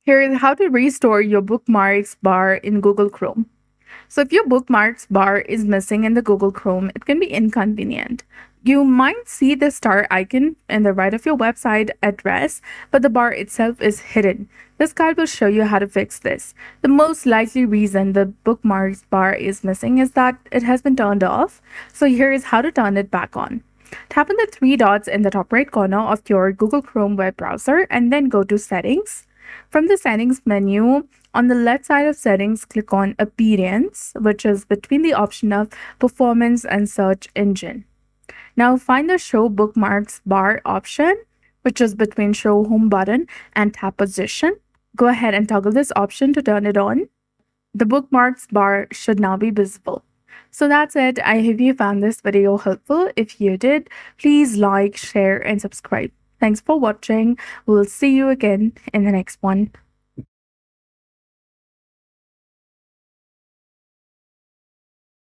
Here is how to restore your bookmarks bar in Google Chrome. So if your bookmarks bar is missing in the Google Chrome, it can be inconvenient. You might see the star icon in the right of your website address, but the bar itself is hidden. This guide will show you how to fix this. The most likely reason the bookmarks bar is missing is that it has been turned off. So here is how to turn it back on. Tap on the three dots in the top right corner of your Google Chrome web browser and then go to Settings. From the Settings menu, on the left side of Settings, click on Appearance, which is between the option of Performance and Search Engine. Now find the Show Bookmarks bar option, which is between Show Home button and Tab Position. Go ahead and toggle this option to turn it on. The bookmarks bar should now be visible. So that's it. I hope you found this video helpful. If you did, please like, share, and subscribe. Thanks for watching. We'll see you again in the next one.